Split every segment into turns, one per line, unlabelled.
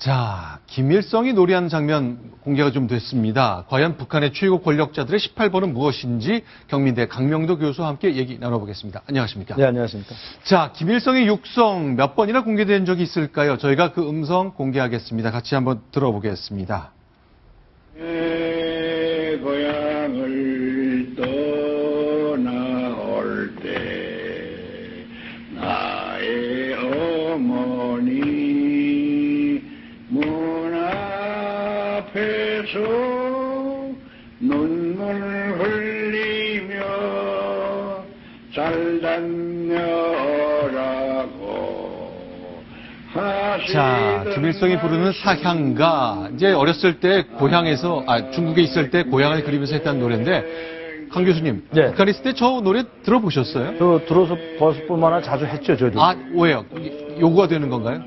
자, 김일성이 노래한 장면 공개가 좀 됐습니다. 과연 북한의 최고 권력자들의 18번은 무엇인지 경민대 강명도 교수와 함께 얘기 나눠보겠습니다. 안녕하십니까?
네, 안녕하십니까?
자, 김일성의 육성 몇 번이나 공개된 적이 있을까요? 저희가 그 음성 공개하겠습니다. 같이 한번 들어보겠습니다.
내 고향을 떠나올 때 나의 어머니 문 앞에서 눈물 흘리며 잘 다녀라고 하시더니
자, 김일성이 부르는 사향가. 이제 어렸을 때 고향에서, 중국에 있을 때 고향을 그리면서 했다는 노래인데, 강 교수님,
네.
북한에 있을 때 저 노래 들어보셨어요?
저 들어서 벌써 뿐만 아니라 자주 했죠, 저도.
왜요? 요구가 되는 건가요?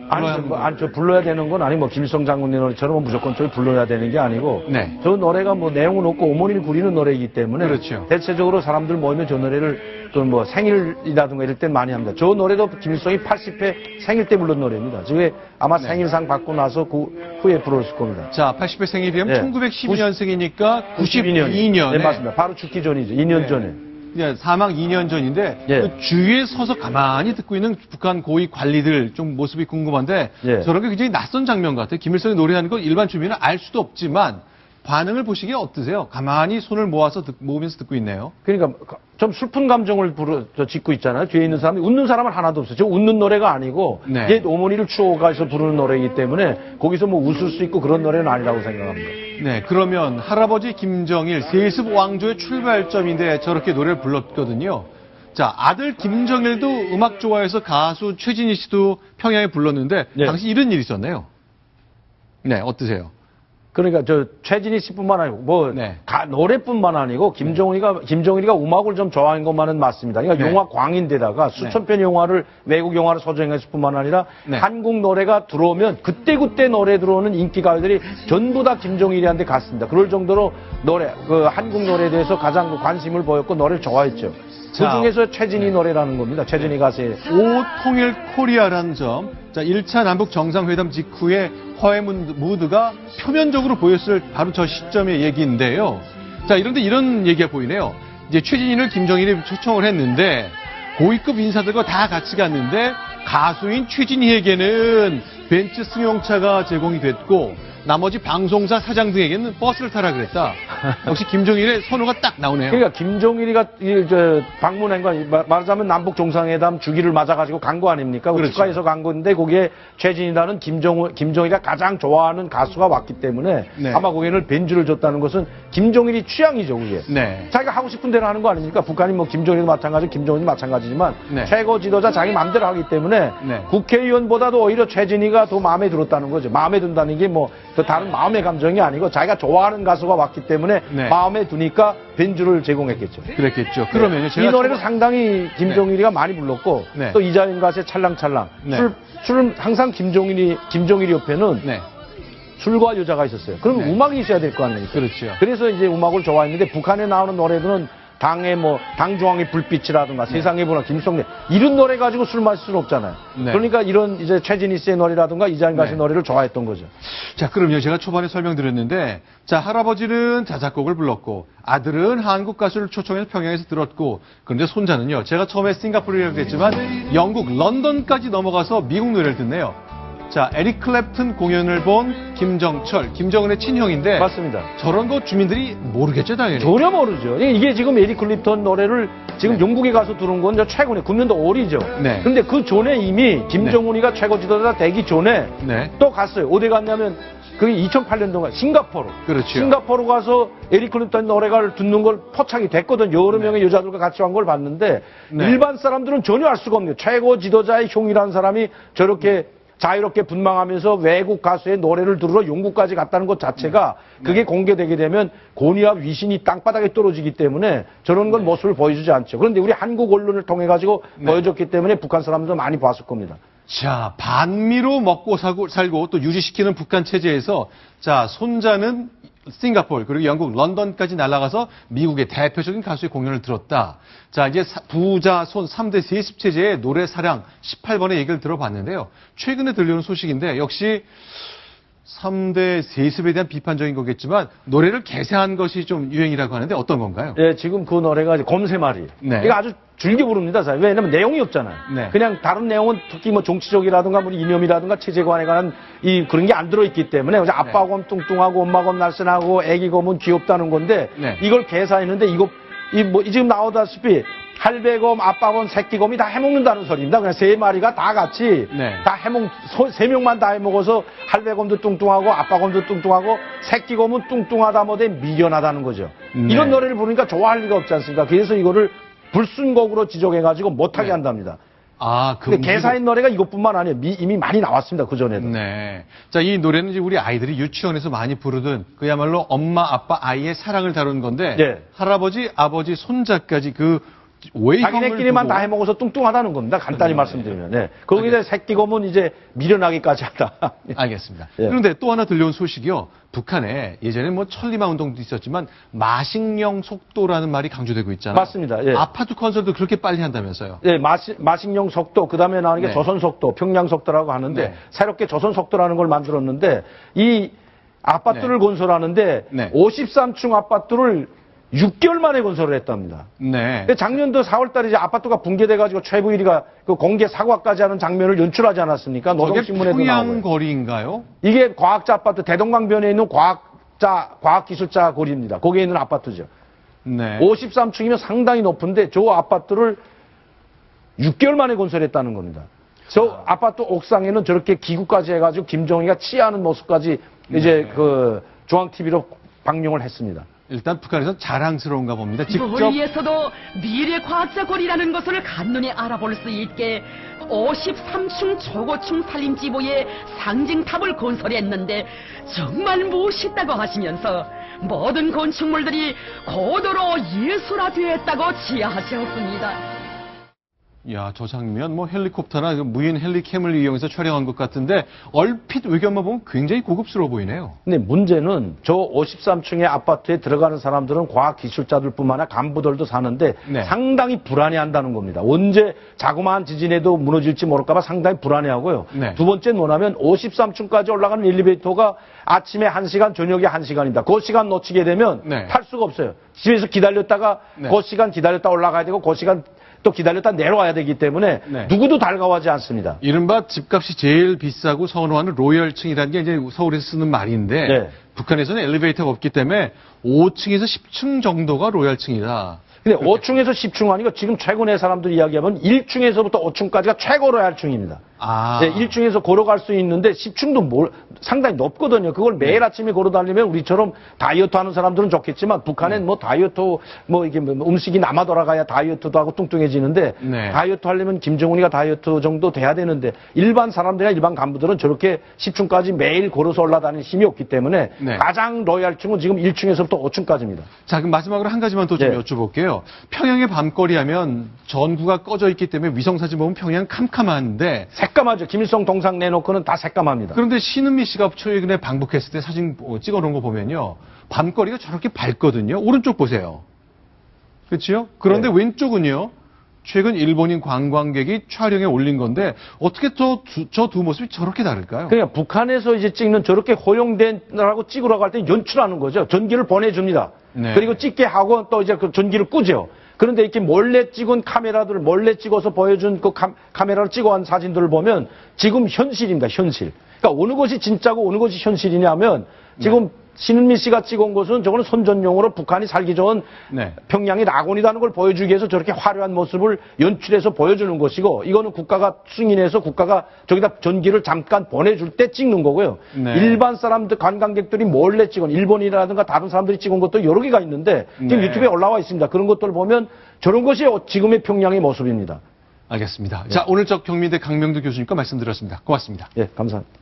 저 불러야 되는 건 아니, 김일성 장군의 노래처럼 무조건 저희 불러야 되는 게 아니고.
네.
저 노래가 내용은 없고 어머니를 부리는 노래이기 때문에.
그렇죠.
대체적으로 사람들 모이면 저 노래를 또 생일이라든가 이럴 땐 많이 합니다. 저 노래도 김일성이 80회 생일 때 부른 노래입니다. 저게 아마 생일상 받고 나서 그 후에 부르실 겁니다.
자, 80회 생일이면
네.
1912년생이니까 92년에.
네, 맞습니다. 바로 죽기 전이죠. 2년 전에.
네, 사망 2년 전인데
예.
그 주위에 서서 가만히 듣고 있는 북한 고위 관리들 좀 모습이 궁금한데
예.
저런 게 굉장히 낯선 장면 같아요. 김일성이 노래하는 걸 일반 주민은 알 수도 없지만 반응을 보시기에 어떠세요? 가만히 손을 모으면서 듣고 있네요.
그러니까 좀 슬픈 감정을 짓고 있잖아요. 뒤에 있는 사람이 웃는 사람은 하나도 없어요. 저 웃는 노래가 아니고
네.
옛 어머니를 추억해서 부르는 노래이기 때문에 거기서 웃을 수 있고 그런 노래는 아니라고 생각합니다.
네, 그러면 할아버지 김정일 세습 왕조의 출발점인데 저렇게 노래를 불렀거든요. 자, 아들 김정일도 음악 좋아해서 가수 최진희 씨도 평양에 불렀는데
네.
당시 이런 일이 있었네요. 네, 어떠세요?
그러니까 최진희 씨뿐만 아니고
네.
노래뿐만 아니고 김정일이가 음악을 좀 좋아하는 것만은 맞습니다. 그러니까
네.
영화 광인데다가 수천 편의 영화를 외국 영화를 서정했을 뿐만 아니라
네.
한국 노래가 들어오면 그때 노래 들어오는 인기 가요들이 전부 다 김정일이한테 갔습니다. 그럴 정도로 한국 노래에 대해서 가장 관심을 보였고 노래를 좋아했죠. 그 중에서 최진희 노래라는 겁니다. 최진희 가수의
오통일 코리아라는 점. 자, 1차 남북 정상회담 직후에 화해 무드가 표면적으로 보였을 바로 저 시점의 얘기인데요. 자, 이런데 이런 얘기가 보이네요. 이제 최진희를 김정일이 초청을 했는데 고위급 인사들과 다 같이 갔는데 가수인 최진희에게는 벤츠 승용차가 제공이 됐고 나머지 방송사 사장 등에게는 버스를 타라 그랬다. 역시 김정일의 선호가 딱 나오네요.
그러니까 김정일이가 방문한 건 말하자면 남북 정상회담 주기를 맞아가지고 간 거 아닙니까?
그렇죠.
축하해서 간 건데 거기에 최진이라는 김정일이가 가장 좋아하는 가수가 왔기 때문에
네.
아마 거기는 벤츠를 줬다는 것은 김정일이 취향이죠, 그게.
네.
자기가 하고 싶은 대로 하는 거 아닙니까? 북한이 김정일도 마찬가지고 김정일도 마찬가지지만
네.
최고 지도자 자기 마음대로 하기 때문에
네.
국회의원보다도 오히려 최진이가 더 마음에 들었다는 거죠. 마음에 든다는 게 또 다른 마음의 감정이 아니고 자기가 좋아하는 가수가 왔기 때문에
네.
마음에 드니까 벤츠를 제공했겠죠.
그랬겠죠. 그러면요. 제가
이 노래를 상당히 김정일이가 많이 불렀고
네.
또 이자연 가수의 찰랑찰랑
네.
술은 항상 김정일 옆에는
네.
술과 여자가 있었어요. 그럼
네.
음악이 있어야 될 거 아닙니까?
그렇죠.
그래서 이제 음악을 좋아했는데 북한에 나오는 노래들은 당중앙의 불빛이라든가 세상의 문화, 김성래 이런 노래 가지고 술 마실 수는 없잖아요.
네.
그러니까 이런 이제 최진희 씨의 노래라든가 이자연 가수의
네.
노래를 좋아했던 거죠.
자, 그럼요. 제가 초반에 설명드렸는데, 자, 할아버지는 자작곡을 불렀고, 아들은 한국 가수를 초청해서 평양에서 들었고, 그런데 손자는요, 제가 처음에 싱가포르라고 했지만, 영국 런던까지 넘어가서 미국 노래를 듣네요. 자, 에릭 클랩튼 공연을 본 김정철, 김정은의 친형인데,
맞습니다.
저런 거 주민들이 모르겠죠, 당연히.
전혀 모르죠. 이게 지금 에릭 클립턴 노래를 지금 영국에 가서 들은 건 최근에 9년도 올이죠.
네.
근데 그 전에 이미 김정은이가 최고 지도자 되기 전에
네.
또 갔어요. 어디 갔냐면 그게 2008년도가 싱가포르.
그렇죠.
싱가포르 가서 에릭 클립턴 노래가 듣는 걸 포착이 됐거든. 여러 명의 여자들과 같이 간 걸 봤는데
네.
일반 사람들은 전혀 알 수가 없네요. 최고 지도자의 형이라는 사람이 저렇게 자유롭게 분방하면서 외국 가수의 노래를 들으러 영국까지 갔다는 것 자체가 그게 공개되게 되면 권위와 위신이 땅바닥에 떨어지기 때문에 저런 건 모습을 보여주지 않죠. 그런데 우리 한국 언론을 통해 가지고 보여줬기 때문에 북한 사람들도 많이 봤을 겁니다.
자, 반미로 먹고 살고 또 유지시키는 북한 체제에서 자, 손자는 싱가포르 그리고 영국 런던까지 날아가서 미국의 대표적인 가수의 공연을 들었다. 자, 이제 부자 손 3대 세습 체제의 노래 사랑 18번의 얘기를 들어봤는데요. 최근에 들려오는 소식인데 역시 3대 세습에 대한 비판적인 거겠지만 노래를 개사한 것이 좀 유행이라고 하는데 어떤 건가요?
예, 지금 그 노래가 이제 곰새말이.
네.
이거 아주 즐겨 부릅니다, 사실. 왜냐면 내용이 없잖아요.
네.
그냥 다른 내용은 특히 뭐 정치적이라든가 뭐 이념이라든가 체제관에 관한 그런 게 안 들어있기 때문에 그냥 아빠 곰 뚱뚱하고 엄마 곰 날씬하고 애기 곰은 귀엽다는 건데
네.
이걸 개사했는데 지금 나오다시피 할배곰, 아빠곰, 새끼곰이 다 해먹는다는 소리입니다. 그냥 세 마리가 다 같이
네.
다 세 명만 다 해먹어서 할배곰도 뚱뚱하고 아빠곰도 뚱뚱하고 새끼곰은 뚱뚱하다 못해 미련하다는 거죠.
네.
이런 노래를 부르니까 좋아할 리가 없지 않습니까? 그래서 이거를 불순곡으로 지정해가지고 못하게
네.
한답니다.
아,
근데 개사인 노래가 이것뿐만 아니에요. 이미 많이 나왔습니다. 그 전에도.
네. 자, 이 노래는 이제 우리 아이들이 유치원에서 많이 부르던 그야말로 엄마, 아빠, 아이의 사랑을 다루는 건데
네.
할아버지, 아버지, 손자까지 그 외형을
자기네끼리만
두고
다 해먹어서 뚱뚱하다는 겁니다. 간단히
네.
말씀드리면. 네. 거기다 새끼곰은 이제 미련하기까지 한다.
알겠습니다.
예.
그런데 또 하나 들려온 소식이요. 북한에 예전에 뭐 천리마 운동도 있었지만 마식령 속도라는 말이 강조되고 있잖아요.
맞습니다. 예.
아파트 건설도 그렇게 빨리 한다면서요.
네, 마식령 속도, 그 다음에 나오는 게
네.
조선 속도, 평양 속도라고 하는데,
네.
새롭게 조선 속도라는 걸 만들었는데, 이 아파트를
네.
건설하는데,
네.
53층 아파트를 6개월 만에 건설을 했답니다.
네.
근데 작년도 4월달에 이제 아파트가 붕괴돼가지고 최부일이가 그 공개 사과까지 하는 장면을 연출하지 않았습니까?
저게
노동신문에도 나오고.
평양 거리인가요?
이게 과학자 아파트, 대동강변에 있는 과학기술자 거리입니다. 거기에 있는 아파트죠.
네.
53층이면 상당히 높은데 저 아파트를 6개월 만에 건설했다는 겁니다. 저 아파트 옥상에는 저렇게 기구까지 해가지고 김정희가 치하는 모습까지 이제 그 중앙TV로 방영을 했습니다.
일단 북한에서는 자랑스러운가 봅니다. 직접
멀리에서도 미래 과학자 거리라는 것을 간눈에 알아볼 수 있게 53층 초고층 산림지보에 상징탑을 건설했는데 정말 멋있다고 하시면서 모든 건축물들이 고도로 예술화되었다고 지하하셨습니다.
야, 저 장면 뭐 헬리콥터나 그 무인 헬리캠을 이용해서 촬영한 것 같은데 얼핏 외견만 보면 굉장히 고급스러워 보이네요.
근데 문제는 저 53층의 아파트에 들어가는 사람들은 과학기술자들뿐만 아니라 간부들도 사는데
네.
상당히 불안해한다는 겁니다. 언제 자그마한 지진에도 무너질지 모를까 봐 상당히 불안해하고요.
네.
두 번째는 뭐냐면 53층까지 올라가는 엘리베이터가 아침에 1시간, 저녁에 1시간입니다. 그 시간 놓치게 되면
네.
탈 수가 없어요. 집에서 기다렸다가
네.
그 시간 기다렸다 올라가야 되고 그 시간 또 기다렸다 내려와야 되기 때문에
네.
누구도 달가워하지 않습니다.
이른바 집값이 제일 비싸고 선호하는 로열층이라는 게 이제 서울에서 쓰는 말인데
네.
북한에서는 엘리베이터가 없기 때문에 5층에서 10층 정도가 로열층이다.
근데 5층에서 10층 아니고 지금 최근에 사람들이 이야기하면 1층에서부터 5층까지가 최고 로얄층입니다.
아.
네, 1층에서 걸어갈 수 있는데 10층도 상당히 높거든요. 그걸 매일 아침에 걸어 다니면 우리처럼 다이어트 하는 사람들은 좋겠지만 북한엔 뭐 다이어트 이게 음식이 남아 돌아가야 다이어트도 하고 뚱뚱해지는데
네.
다이어트 하려면 김정은이가 다이어트 정도 돼야 되는데 일반 사람들이나 일반 간부들은 저렇게 10층까지 매일 걸어서 올라다니는 힘이 없기 때문에
네.
가장 로얄층은 지금 1층에서부터 5층까지입니다.
자, 그럼 마지막으로 한 가지만 더 좀
네.
여쭤볼게요. 평양의 밤거리 하면 전구가 꺼져 있기 때문에 위성사진 보면 평양 캄캄한데
새까마죠. 김일성 동상 내놓고는 다 새까맙니다.
그런데 신은미 씨가 최근에 방북했을 때 사진 찍어놓은 거 보면요. 밤거리가 저렇게 밝거든요. 오른쪽 보세요. 그렇죠? 그런데
네.
왼쪽은요. 최근 일본인 관광객이 촬영에 올린 건데 어떻게 저 두 모습이 저렇게 다를까요?
그러니까 북한에서 이제 찍는 저렇게 허용된다고 찍으러 갈 때 연출하는 거죠. 전기를 보내줍니다.
네.
그리고 찍게 하고 또 이제 그 전기를 끄죠. 그런데 이렇게 몰래 찍은 카메라들을 몰래 찍어서 보여준 그 카메라를 찍어온 사진들을 보면 지금 현실입니다. 현실. 그러니까 어느 것이 진짜고 어느 것이 현실이냐면 지금 신은미 씨가 찍은 것은 저거는 선전용으로 북한이 살기 좋은
네.
평양이 낙원이라는 걸 보여주기 위해서 저렇게 화려한 모습을 연출해서 보여주는 것이고 이거는 국가가 승인해서 국가가 저기다 전기를 잠깐 보내줄 때 찍는 거고요.
네.
일반 사람들 관광객들이 몰래 찍은 일본이라든가 다른 사람들이 찍은 것도 여러 개가 있는데 지금
네.
유튜브에 올라와 있습니다. 그런 것들을 보면 저런 것이 지금의 평양의 모습입니다.
알겠습니다. 자, 오늘 저 경민대 강명두 교수님과 말씀드렸습니다. 고맙습니다.
예, 감사합니다.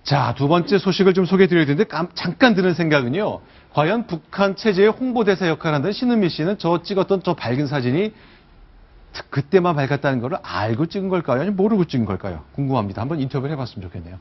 자, 두 번째 소식을 좀 소개해드려야 되는데 잠깐 드는 생각은요. 과연 북한 체제의 홍보대사 역할을 한다는 신은미 씨는 저 찍었던 저 밝은 사진이 그때만 밝았다는 걸 알고 찍은 걸까요? 아니면 모르고 찍은 걸까요? 궁금합니다. 한번 인터뷰를 해봤으면 좋겠네요.